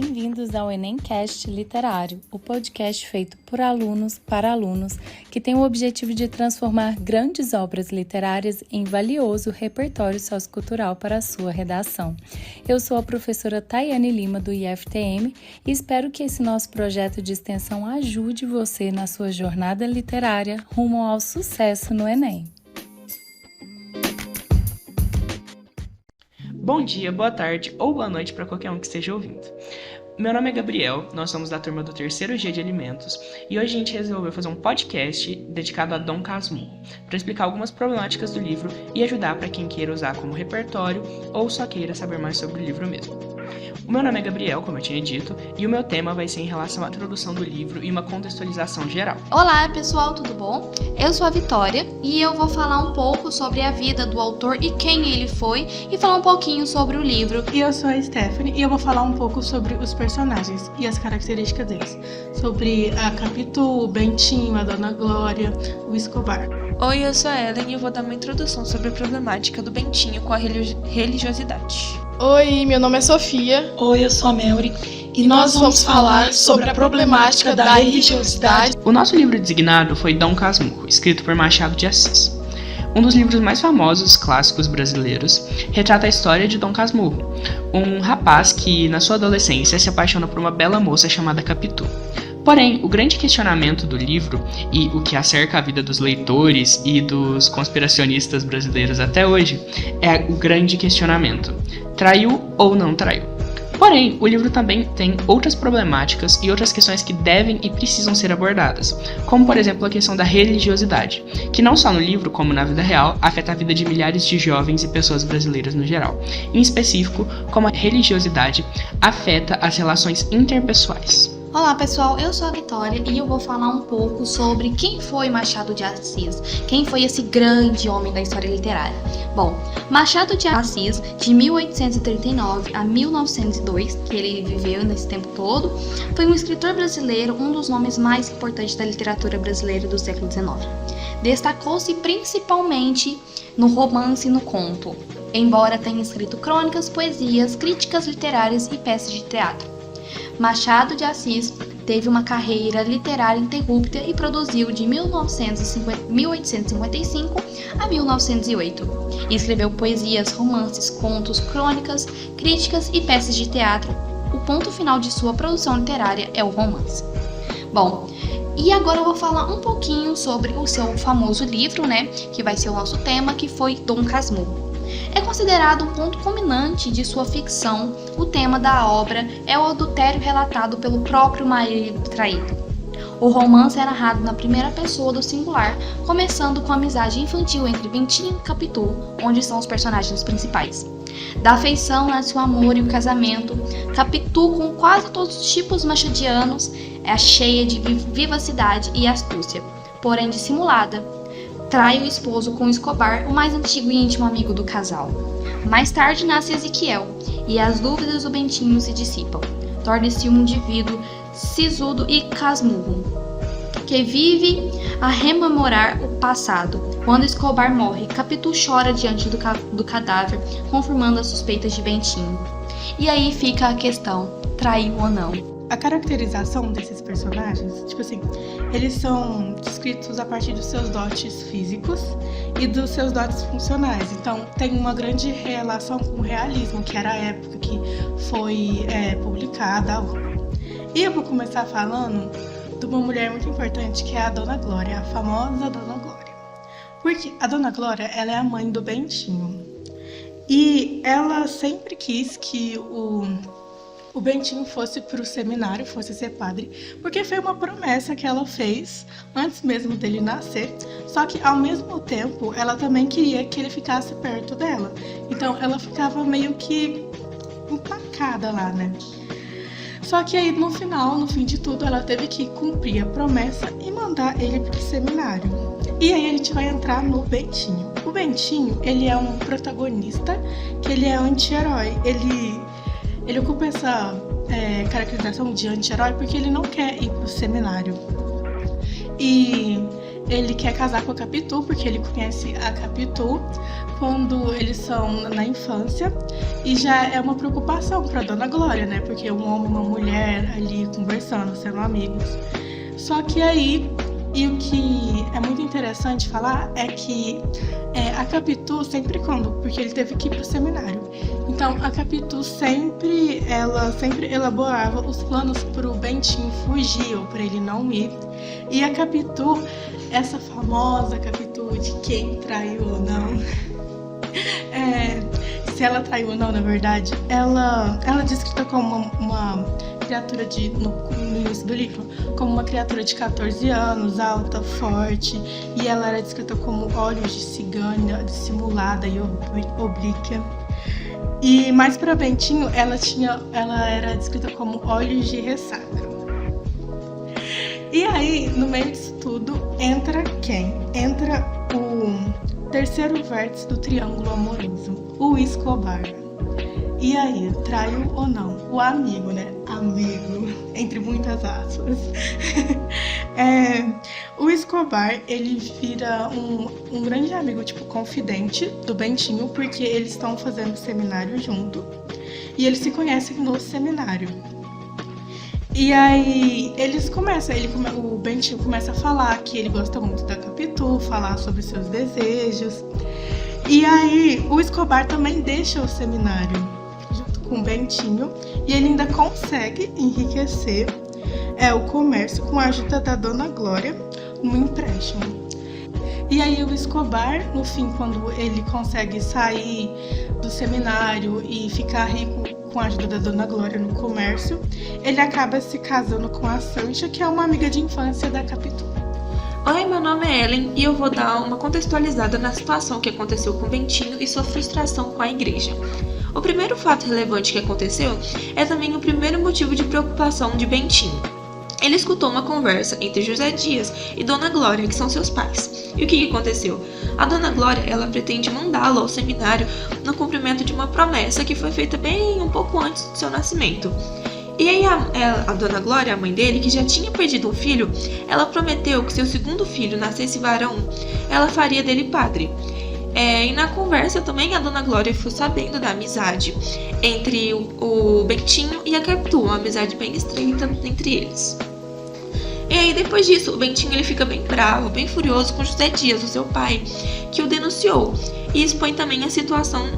Bem-vindos ao Enemcast Literário, o podcast feito por alunos para alunos que tem o objetivo de transformar grandes obras literárias em valioso repertório sociocultural para a sua redação. Eu sou a professora Tayane Lima do IFTM e espero que esse nosso projeto de extensão ajude você na sua jornada literária rumo ao sucesso no Enem. Bom dia, boa tarde ou boa noite para qualquer um que esteja ouvindo. Meu nome é Gabriel, nós somos da turma do terceiro G de Alimentos e hoje a gente resolveu fazer um podcast dedicado a Dom Casmurro para explicar algumas problemáticas do livro e ajudar para quem queira usar como repertório ou só queira saber mais sobre o livro mesmo. O meu nome é Gabriel, como eu tinha dito, e o meu tema vai ser em relação à introdução do livro e uma contextualização geral. Olá pessoal, tudo bom? Eu sou a Vitória e eu vou falar um pouco sobre a vida do autor e quem ele foi e falar um pouquinho sobre o livro. E eu sou a Stephanie e eu vou falar um pouco sobre os personagens e as características deles. Sobre a Capitu, o Bentinho, a Dona Glória, o Escobar. Oi, eu sou a Ellen e eu vou dar uma introdução sobre a problemática do Bentinho com a religiosidade. Oi, meu nome é Sofia. Oi, eu sou a Melry e nós vamos falar sobre a problemática da religiosidade. O nosso livro designado foi Dom Casmurro, escrito por Machado de Assis. Um dos livros mais famosos clássicos brasileiros retrata a história de Dom Casmurro, um rapaz que, na sua adolescência, se apaixona por uma bela moça chamada Capitu. Porém, o grande questionamento do livro, e o que acerca a vida dos leitores e dos conspiracionistas brasileiros até hoje, é o grande questionamento: traiu ou não traiu? Porém, o livro também tem outras problemáticas e outras questões que devem e precisam ser abordadas, como por exemplo a questão da religiosidade, que não só no livro, como na vida real, afeta a vida de milhares de jovens e pessoas brasileiras no geral. Em específico, como a religiosidade afeta as relações interpessoais. Olá pessoal, eu sou a Vitória e eu vou falar um pouco sobre quem foi Machado de Assis, quem foi esse grande homem da história literária. Bom, Machado de Assis, de 1839 a 1902, que ele viveu nesse tempo todo, foi um escritor brasileiro, um dos nomes mais importantes da literatura brasileira do século XIX. Destacou-se principalmente no romance e no conto, embora tenha escrito crônicas, poesias, críticas literárias e peças de teatro. Machado de Assis teve uma carreira literária interrupta e produziu de 1855 a 1908. E escreveu poesias, romances, contos, crônicas, críticas e peças de teatro. O ponto final de sua produção literária é o romance. Bom, e agora eu vou falar um pouquinho sobre o seu famoso livro, que vai ser o nosso tema, que foi Dom Casmurro. É considerado um ponto culminante de sua ficção. O tema da obra é o adultério relatado pelo próprio marido traído. O romance é narrado na primeira pessoa do singular, começando com a amizade infantil entre Bentinho e Capitu, onde são os personagens principais. Da afeição nasce o amor e o casamento. Capitu, com quase todos os tipos machadianos, é cheia de vivacidade e astúcia, porém dissimulada. Trai o esposo com Escobar, o mais antigo e íntimo amigo do casal. Mais tarde nasce Ezequiel, e as dúvidas do Bentinho se dissipam. Torna-se um indivíduo sisudo e casmurro, que vive a rememorar o passado. Quando Escobar morre, Capitu chora diante do cadáver, confirmando as suspeitas de Bentinho. E aí fica a questão, traiu ou não? A caracterização desses personagens, eles são descritos a partir dos seus dotes físicos e dos seus dotes funcionais. Então, tem uma grande relação com o realismo, que era a época que foi publicada a obra. E eu vou começar falando de uma mulher muito importante, que é a Dona Glória, a famosa Dona Glória. Porque a Dona Glória, ela é a mãe do Bentinho. E ela sempre quis que o Bentinho fosse para o seminário, fosse ser padre, porque foi uma promessa que ela fez antes mesmo dele nascer, só que ao mesmo tempo ela também queria que ele ficasse perto dela. Então ela ficava meio que empacada lá, Só que aí no fim de tudo, ela teve que cumprir a promessa e mandar ele para o seminário. E aí a gente vai entrar no Bentinho. O Bentinho, ele é um protagonista, que ele é anti-herói. Ele ocupa essa caracterização de anti-herói porque ele não quer ir pro seminário. E ele quer casar com a Capitu, porque ele conhece a Capitu quando eles são na infância, e já é uma preocupação para Dona Glória, né? Porque um homem e uma mulher ali conversando, sendo amigos. Só que aí, e o que é muito interessante falar é que a Capitu porque ele teve que ir pro seminário. Então a Capitu sempre elaborava os planos pro Bentinho fugir ou para ele não ir. E a Capitu, essa famosa Capitu de quem traiu ou não, se ela traiu ou não, na verdade, ela é descrita como uma criatura no início do livro, como uma criatura de 14 anos, alta, forte, e ela era descrita como olhos de cigana, dissimulada e oblíqua. E mais pra Bentinho, ela era descrita como olhos de ressaca. E aí, no meio disso tudo, entra quem? Entra o terceiro vértice do triângulo amoroso, o Escobar. E aí, traiu ou não? O amigo, né? Amigo, entre muitas aspas. O Escobar, ele vira um grande amigo, tipo, confidente do Bentinho, porque eles estão fazendo seminário junto. E eles se conhecem no seminário. E aí, o Bentinho começa a falar que ele gosta muito da Capitu, falar sobre seus desejos. E aí, o Escobar também deixa o seminário com o Bentinho, e ele ainda consegue enriquecer o comércio com a ajuda da Dona Glória no empréstimo. E aí o Escobar, no fim, quando ele consegue sair do seminário e ficar rico com a ajuda da Dona Glória no comércio, ele acaba se casando com a Sancha, que é uma amiga de infância da Capitu. Oi, meu nome é Ellen e eu vou dar uma contextualizada na situação que aconteceu com o Bentinho e sua frustração com a igreja. O primeiro fato relevante que aconteceu é também o primeiro motivo de preocupação de Bentinho. Ele escutou uma conversa entre José Dias e Dona Glória, que são seus pais. E o que aconteceu? A Dona Glória, ela pretende mandá-lo ao seminário no cumprimento de uma promessa que foi feita bem um pouco antes do seu nascimento. E aí a Dona Glória, a mãe dele, que já tinha perdido um filho, ela prometeu que se o segundo filho nascesse varão, ela faria dele padre. E na conversa também a Dona Glória ficou sabendo da amizade entre o Bentinho e a Capitu, uma amizade bem estreita entre eles. E aí depois disso, o Bentinho ele fica bem bravo, bem furioso com José Dias, o seu pai, que o denunciou. E expõe também a situação,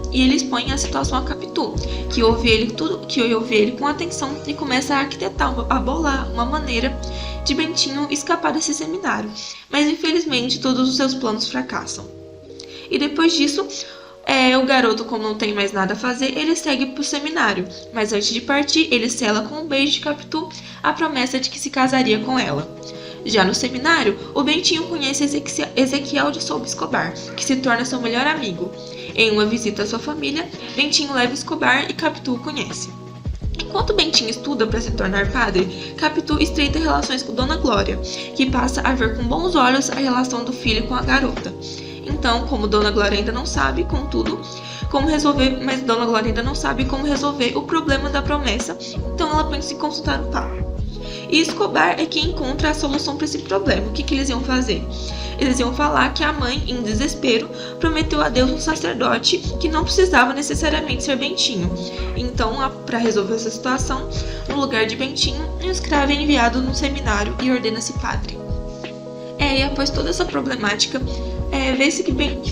a Capitu, que ouve ele com atenção e começa a arquitetar, a bolar uma maneira de Bentinho escapar desse seminário. Mas infelizmente todos os seus planos fracassam. E depois disso, o garoto, como não tem mais nada a fazer, ele segue pro seminário. Mas antes de partir, ele sela com um beijo de Capitu a promessa de que se casaria com ela. Já no seminário, o Bentinho conhece Ezequiel de Souza Escobar, que se torna seu melhor amigo. Em uma visita à sua família, Bentinho leva Escobar e Capitu o conhece. Enquanto Bentinho estuda para se tornar padre, Capitu estreita relações com Dona Glória, que passa a ver com bons olhos a relação do filho com a garota. Então, como Dona Glória ainda não sabe, como resolver o problema da promessa, então ela pensa em consultar o Papa. E Escobar é quem encontra a solução para esse problema. O que eles iam fazer? Eles iam falar que a mãe, em desespero, prometeu a Deus um sacerdote que não precisava necessariamente ser Bentinho. Então, para resolver essa situação, no lugar de Bentinho, um escravo é enviado no seminário e ordena-se padre. E após toda essa problemática,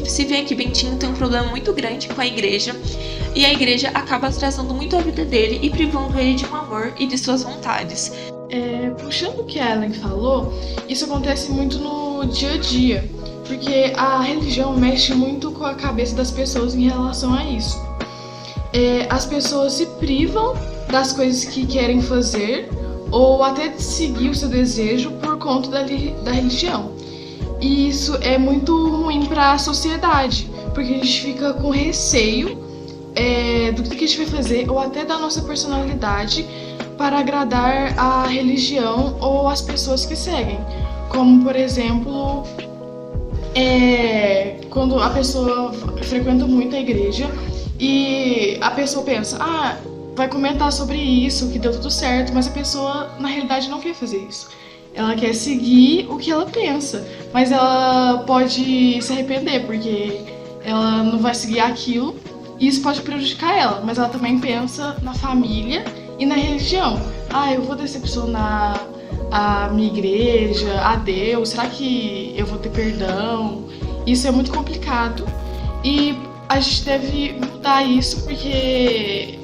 se vê que Bentinho tem um problema muito grande com a igreja, e a igreja acaba atrasando muito a vida dele e privando ele de um amor e de suas vontades. Puxando o que a Ellen falou, isso acontece muito no dia a dia, porque a religião mexe muito com a cabeça das pessoas em relação a isso. As pessoas se privam das coisas que querem fazer, ou até de seguir o seu desejo por conta da religião. E isso é muito ruim para a sociedade, porque a gente fica com receio do que a gente vai fazer, ou até da nossa personalidade, para agradar a religião ou as pessoas que seguem. Como, por exemplo, quando a pessoa frequenta muito a igreja e a pessoa pensa, vai comentar sobre isso, que deu tudo certo, mas a pessoa, na realidade, não quer fazer isso. ela quer seguir o que ela pensa, mas ela pode se arrepender, porque ela não vai seguir aquilo e isso pode prejudicar ela, mas ela também pensa na família e na religião. Eu vou decepcionar a minha igreja, a Deus, será que eu vou ter perdão? Isso é muito complicado e a gente deve mudar isso, porque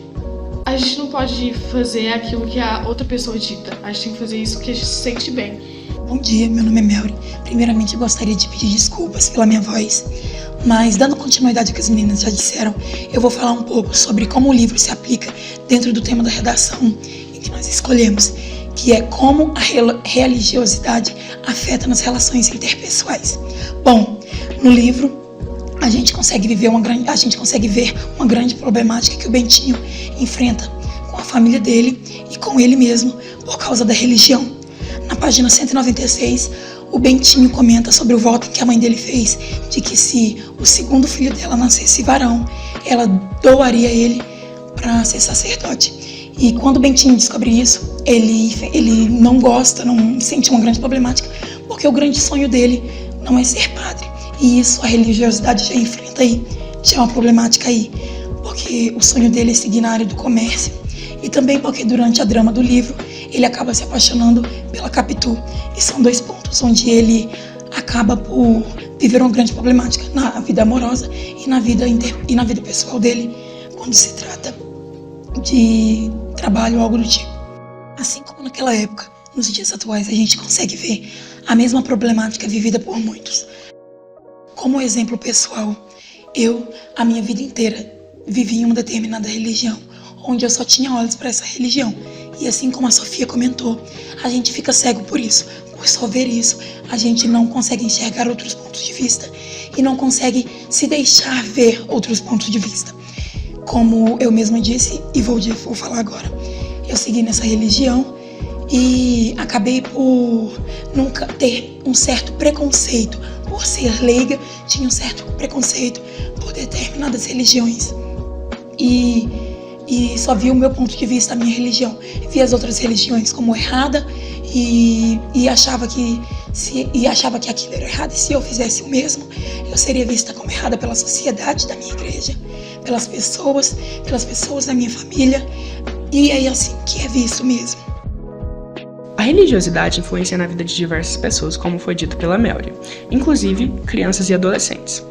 a gente não pode fazer aquilo que a outra pessoa dita, a gente tem que fazer isso que a gente se sente bem. Bom dia, meu nome é Melry. Primeiramente, eu gostaria de pedir desculpas pela minha voz, mas dando continuidade ao que as meninas já disseram, eu vou falar um pouco sobre como o livro se aplica dentro do tema da redação em que nós escolhemos, que é como a religiosidade afeta nas relações interpessoais. Bom, no livro a gente consegue ver uma grande problemática que o Bentinho enfrenta com a família dele e com ele mesmo por causa da religião. Na página 196, o Bentinho comenta sobre o voto que a mãe dele fez de que se o segundo filho dela nascesse varão, ela doaria ele para ser sacerdote. E quando o Bentinho descobre isso, ele não gosta, não sente uma grande problemática, porque o grande sonho dele não é ser padre. E isso a religiosidade já enfrenta aí, já é uma problemática aí, porque o sonho dele é seguir na área do comércio. E também porque durante a drama do livro, ele acaba se apaixonando pela Capitu. E são dois pontos onde ele acaba por viver uma grande problemática na vida amorosa e na vida pessoal dele, quando se trata de trabalho ou algo do tipo. Assim como naquela época, nos dias atuais, a gente consegue ver a mesma problemática vivida por muitos. Como exemplo pessoal, eu, a minha vida inteira, vivi em uma determinada religião, onde eu só tinha olhos para essa religião. E assim como a Sofia comentou, a gente fica cego por isso. Por só ver isso, a gente não consegue enxergar outros pontos de vista e não consegue se deixar ver outros pontos de vista. Como eu mesma disse e vou falar agora, eu segui nessa religião e acabei por nunca ter um certo preconceito. Por ser leiga, tinha um certo preconceito por determinadas religiões. E só vi o meu ponto de vista, a minha religião. Vi as outras religiões como errada e achava que aquilo era errado. E se eu fizesse o mesmo, eu seria vista como errada pela sociedade da minha igreja, pelas pessoas da minha família. E é assim que é visto mesmo. A religiosidade influencia na vida de diversas pessoas, como foi dito pela Melry, inclusive crianças e adolescentes.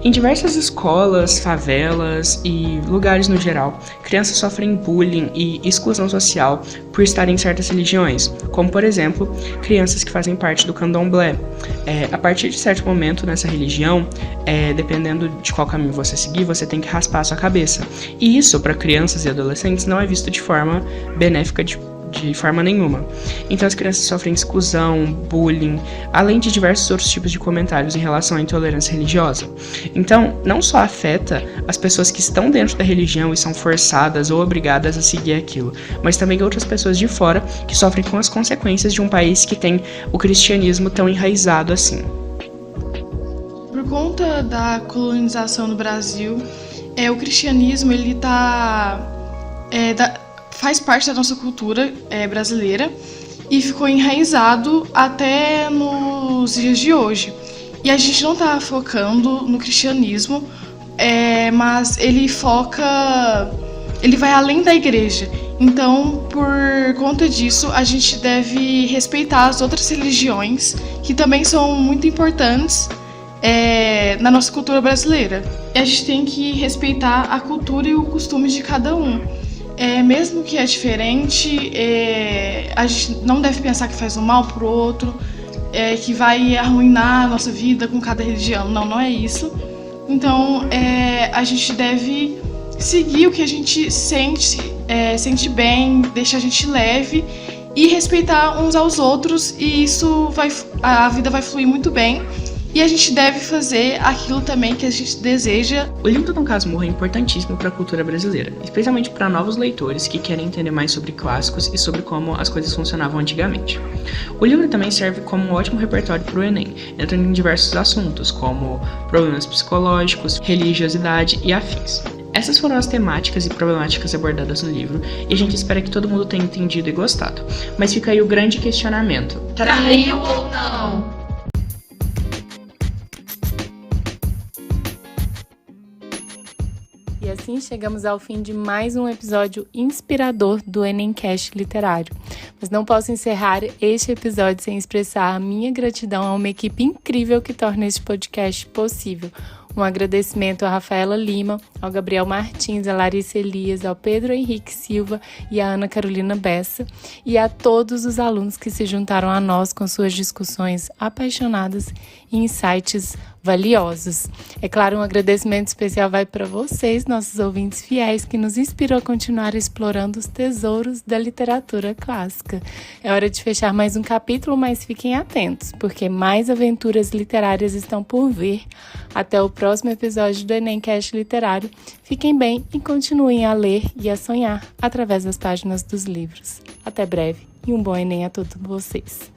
Em diversas escolas, favelas e lugares no geral, crianças sofrem bullying e exclusão social por estarem em certas religiões, como, por exemplo, crianças que fazem parte do candomblé. A partir de certo momento nessa religião, dependendo de qual caminho você seguir, você tem que raspar a sua cabeça. E isso, para crianças e adolescentes, não é visto de forma benéfica de forma nenhuma. Então as crianças sofrem exclusão, bullying, além de diversos outros tipos de comentários em relação à intolerância religiosa. Então, não só afeta as pessoas que estão dentro da religião e são forçadas ou obrigadas a seguir aquilo, mas também outras pessoas de fora que sofrem com as consequências de um país que tem o cristianismo tão enraizado assim. Por conta da colonização no Brasil, o cristianismo ele faz parte da nossa cultura brasileira e ficou enraizado até nos dias de hoje. E a gente não está focando no cristianismo, mas ele vai além da igreja. Então, por conta disso, a gente deve respeitar as outras religiões, que também são muito importantes na nossa cultura brasileira. E a gente tem que respeitar a cultura e o costume de cada um. Mesmo que é diferente, a gente não deve pensar que faz um mal pro outro, que vai arruinar a nossa vida com cada religião. Não é isso. Então, a gente deve seguir o que a gente sente bem, deixa a gente leve e respeitar uns aos outros, e a vida vai fluir muito bem. E a gente deve fazer aquilo também que a gente deseja. O livro Dom Casmurro é importantíssimo para a cultura brasileira, especialmente para novos leitores que querem entender mais sobre clássicos e sobre como as coisas funcionavam antigamente. O livro também serve como um ótimo repertório para o Enem, entrando em diversos assuntos, como problemas psicológicos, religiosidade e afins. Essas foram as temáticas e problemáticas abordadas no livro, e a gente espera que todo mundo tenha entendido e gostado. Mas fica aí o grande questionamento. Traiu ou não? E assim chegamos ao fim de mais um episódio inspirador do Enemcast Literário. Mas não posso encerrar este episódio sem expressar a minha gratidão a uma equipe incrível que torna este podcast possível. Um agradecimento a Rafaela Lima, ao Gabriel Martins, a Larissa Elias, ao Pedro Henrique Silva e a Ana Carolina Bessa, e a todos os alunos que se juntaram a nós com suas discussões apaixonadas e insights valiosos. É claro, um agradecimento especial vai para vocês, nossos ouvintes fiéis, que nos inspirou a continuar explorando os tesouros da literatura clássica. É hora de fechar mais um capítulo, mas fiquem atentos, porque mais aventuras literárias estão por vir. Até o próximo episódio do Enemcast Literário. Fiquem bem e continuem a ler e a sonhar através das páginas dos livros. Até breve e um bom Enem a todos vocês.